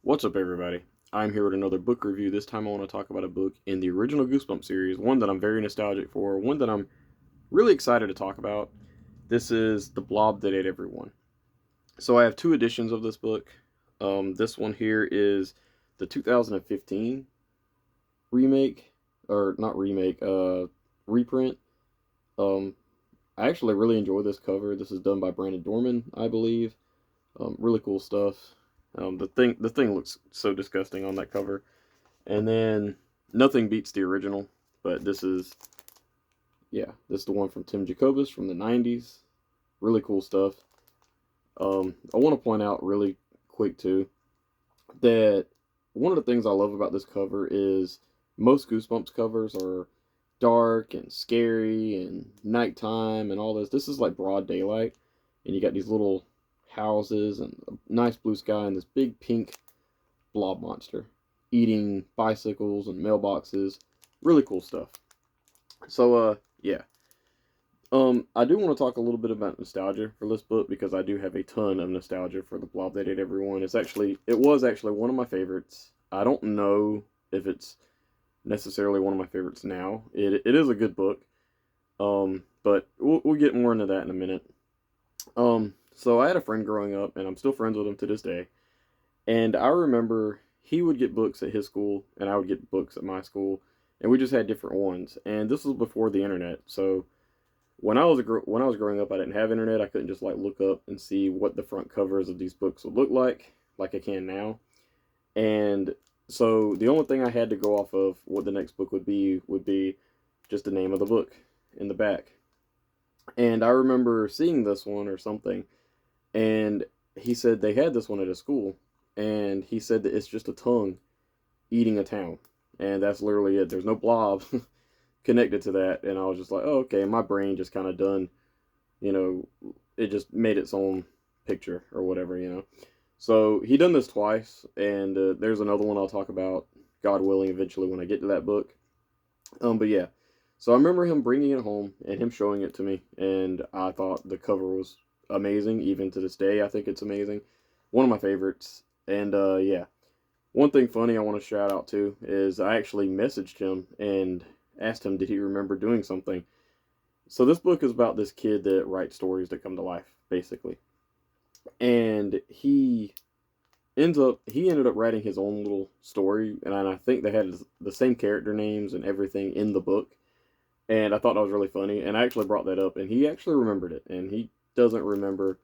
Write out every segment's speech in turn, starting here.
What's up, everybody? I'm here with another book review. This time I want to talk about a book in the original Goosebumps series, one that I'm very nostalgic for, one that I'm really excited to talk about. This is The Blob That Ate Everyone. So I have two editions of this book. This one here is the 2015 remake, or not remake, reprint. Um, I actually really enjoy this cover. This is done by Brandon Dorman, I believe. Really cool stuff. The thing looks so disgusting on that cover. And then nothing beats the original, but this is the one from Tim Jacobus from the 90s. Really cool stuff. I want to point out really quick too that one of the things I love about this cover is most Goosebumps covers are dark and scary and nighttime and all this. This is like broad daylight, and you got these little houses and a nice blue sky and this big pink blob monster eating bicycles and mailboxes. Really cool stuff. So, yeah. I do want to talk a little bit about nostalgia for this book because I do have a ton of nostalgia for the Blob That Ate Everyone. It was actually one of my favorites. I don't know if it's necessarily one of my favorites now. It is a good book. But we'll get more into that in a minute. So I had a friend growing up, and I'm still friends with him to this day. And I remember he would get books at his school, and I would get books at my school, and we just had different ones. And this was before the internet, so when I was growing up, I didn't have internet. I couldn't just like look up and see what the front covers of these books would look like I can now. And so the only thing I had to go off of what the next book would be just the name of the book in the back. And I remember seeing this one or something, and he said they had this one at a school, and he said that it's just a tongue eating a town, and that's literally it. There's no blob connected to that, and I was just like, oh, okay. My brain just kind of done, you know, it just made its own picture or whatever. So he done this twice, and there's another one I'll talk about, God willing, eventually when I get to that book. But yeah, so I remember him bringing it home and him showing it to me, and I thought the cover was amazing. Even to this day, I think it's amazing. One of my favorites. And yeah, one thing funny I want to shout out to is I actually messaged him and asked him did he remember doing something. So this book is about this kid that writes stories that come to life, basically. And he ended up writing his own little story, and I think they had the same character names and everything in the book. And I thought that was really funny. And I actually brought that up, and he actually remembered it. And he doesn't remember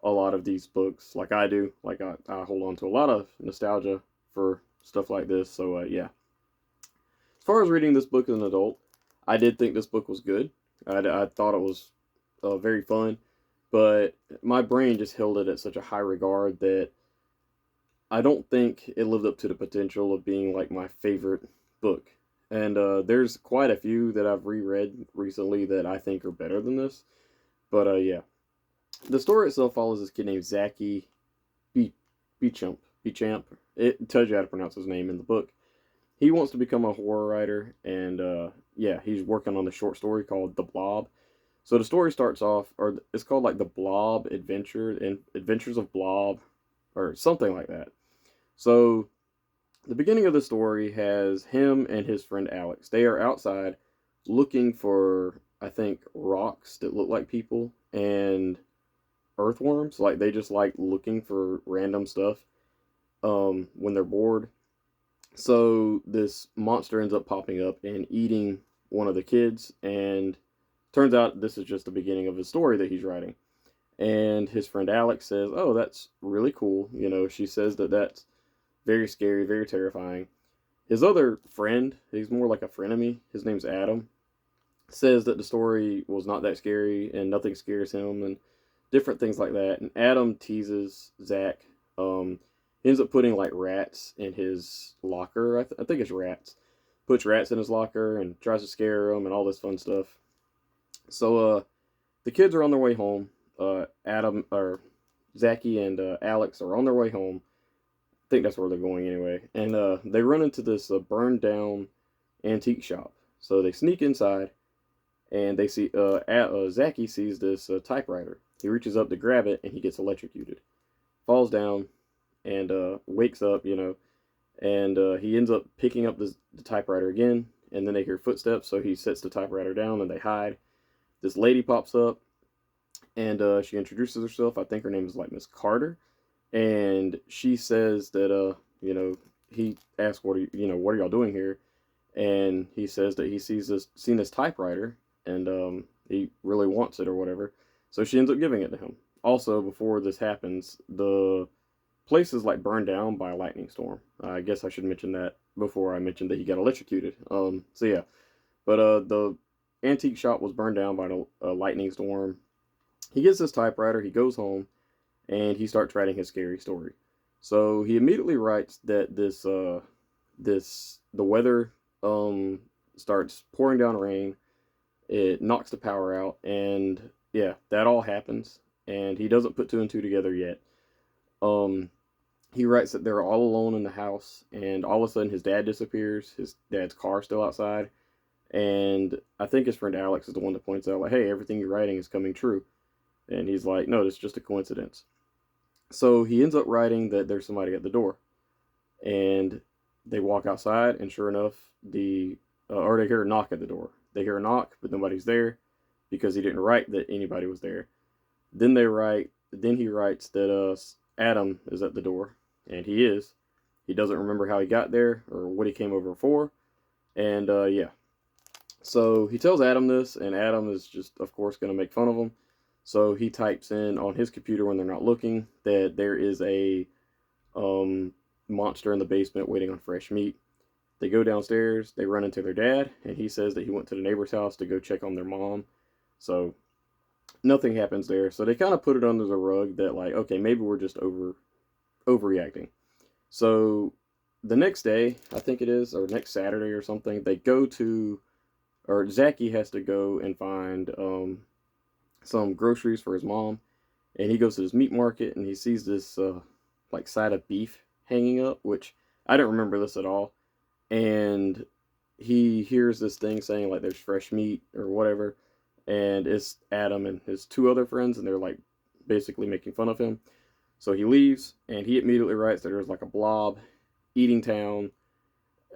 a lot of these books like I do. Like I hold on to a lot of nostalgia for stuff like this. So yeah. As far as reading this book as an adult, I did think this book was good. I thought it was very fun, but my brain just held it at such a high regard that I don't think it lived up to the potential of being like my favorite book. And there's quite a few that I've reread recently that I think are better than this. But yeah, the story itself follows this kid named Zachy B. Bechamp. It tells you how to pronounce his name in the book. He wants to become a horror writer, and yeah, he's working on a short story called The Blob. So the story starts off, or it's called like the Blob Adventure and Adventures of Blob, or something like that. So the beginning of the story has him and his friend Alex. They are outside looking for, I think, rocks that look like people and earthworms. Like they just like looking for random stuff when they're bored. So this monster ends up popping up and eating one of the kids, and turns out this is just the beginning of his story that he's writing. And his friend Alex says, "Oh, that's really cool." She says that that's very scary, very terrifying. His other friend, he's more like a frenemy, his name's Adam, says that the story was not that scary and nothing scares him and different things like that. And Adam teases Zach. He ends up putting like rats in his locker. I think it's rats. Puts rats in his locker and tries to scare him and all this fun stuff. So the kids are on their way home. Adam or Zachy and Alex are on their way home. I think that's where they're going anyway. And they run into this burned down antique shop. So they sneak inside, and they see Zachy sees this typewriter. He reaches up to grab it, and he gets electrocuted. Falls down, and wakes up, and he ends up picking up the typewriter again, and then they hear footsteps, so he sets the typewriter down and they hide. This lady pops up, and she introduces herself. I think her name is like Miss Carter, and she says that he asks what are y'all doing here, and he says that he seen this typewriter, and he really wants it or whatever. So she ends up giving it to him. Also, before this happens, the place is like burned down by a lightning storm. I guess I should mention that before I mentioned that he got electrocuted. So yeah, but the antique shop was burned down by a lightning storm. He gets this typewriter. He goes home and he starts writing his scary story. So he immediately writes that the weather starts pouring down rain. It knocks the power out, and yeah, that all happens. And he doesn't put two and two together yet. Um, he writes that they're all alone in the house, and all of a sudden his dad disappears. His dad's car's still outside, and I think his friend Alex is the one that points out, like, "Hey, everything you're writing is coming true." And he's like, "No, it's just a coincidence." So he ends up writing that there's somebody at the door, and they walk outside, and sure enough, or they hear a knock at the door. They hear a knock, but nobody's there because he didn't write that anybody was there. Then he writes that Adam is at the door, and he is. He doesn't remember how he got there or what he came over for, and yeah. So he tells Adam this, and Adam is just, of course, going to make fun of him. So he types in on his computer when they're not looking that there is a um, monster in the basement waiting on fresh meat. They go downstairs, they run into their dad, and he says that he went to the neighbor's house to go check on their mom. So nothing happens there. So they kind of put it under the rug that, like, okay, maybe we're just overreacting. So the next day, I think it is, or next Saturday or something, or Zachy has to go and find some groceries for his mom, and he goes to this meat market and he sees this like side of beef hanging up, which I didn't remember this at all, and he hears this thing saying like there's fresh meat or whatever, and it's Adam and his two other friends, and they're like basically making fun of him. So he leaves, and he immediately writes that there's like a blob eating town,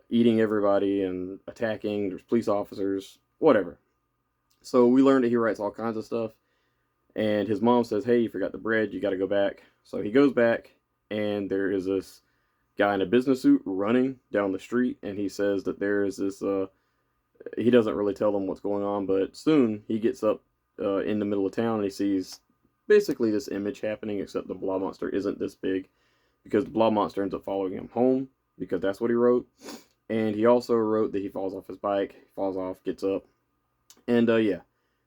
eating everybody and attacking. There's police officers, whatever. So we learned that he writes all kinds of stuff, and his mom says, "Hey, you forgot the bread. You got to go back." So he goes back, and there is this guy in a business suit running down the street, and he says that there is this. He doesn't really tell them what's going on, but soon he gets up in the middle of town and he sees basically this image happening, except the blob monster isn't this big, because the blob monster ends up following him home, because that's what he wrote. And he also wrote that he falls off his bike, falls off, gets up, and yeah,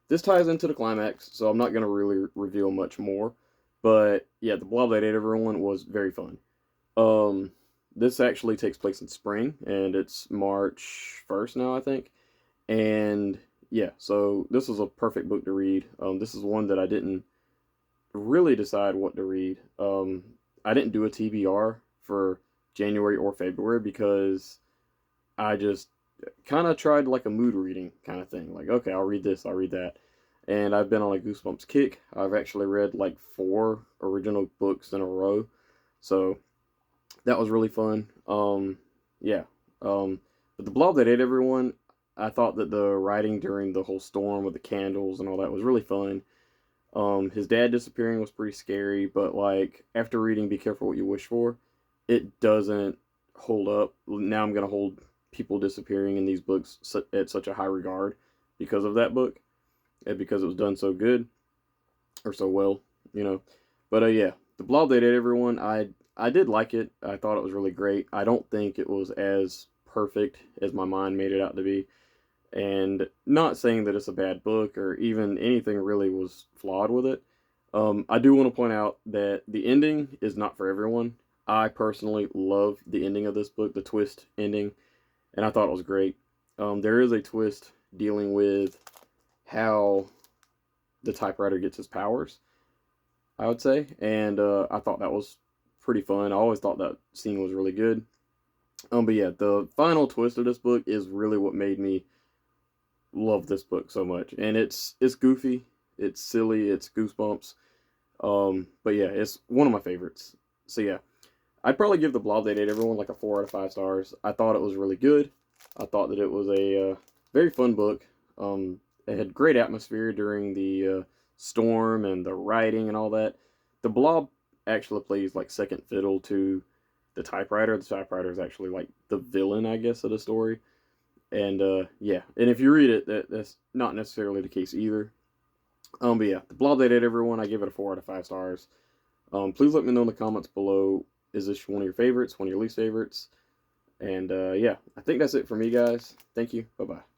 this ties into the climax, so I'm not going to really reveal much more. But yeah, the Blob That Ate Everyone was very fun. Um, this actually takes place in spring, and it's March 1st now, I think. And yeah, so this was a perfect book to read. This is one that I didn't really decide what to read. I didn't do a TBR for January or February because I just kind of tried like a mood reading kind of thing. Like, okay, I'll read this, I'll read that. And I've been on a Goosebumps kick. I've actually read like 4 original books in a row. So that was really fun. Yeah. But the Blob That Ate Everyone, I thought that the writing during the whole storm with the candles and all that was really fun. His dad disappearing was pretty scary, but like after reading Be Careful What You Wish For, it doesn't hold up. Now I'm gonna hold people disappearing in these books at such a high regard because of that book, and because it was done so good or so well, you know. But yeah, the Blob That Ate Everyone, I did like it. I thought it was really great. I don't think it was as perfect as my mind made it out to be. And not saying that it's a bad book or even anything really was flawed with it. I do want to point out that the ending is not for everyone. I personally love the ending of this book, the twist ending, and I thought it was great. There is a twist dealing with how the typewriter gets his powers, I would say, and I thought that was pretty fun. I always thought that scene was really good. But yeah, the final twist of this book is really what made me love this book so much, and it's goofy, it's silly, it's Goosebumps. But yeah, it's one of my favorites. So yeah, I'd probably give the Blob They Date Everyone like a 4 out of 5 stars. I thought it was really good. I thought that it was a very fun book. It had great atmosphere during the storm and the writing and all that. The Blob actually plays like second fiddle to the typewriter. The typewriter is actually like the villain, I guess, of the story. And yeah, and if you read it, that's not necessarily the case either. But yeah, the Blob They Date Everyone, I give it a 4 out of 5 stars. Please let me know in the comments below. Is this one of your favorites? One of your least favorites? And yeah, I think that's it for me, guys. Thank you. Bye bye.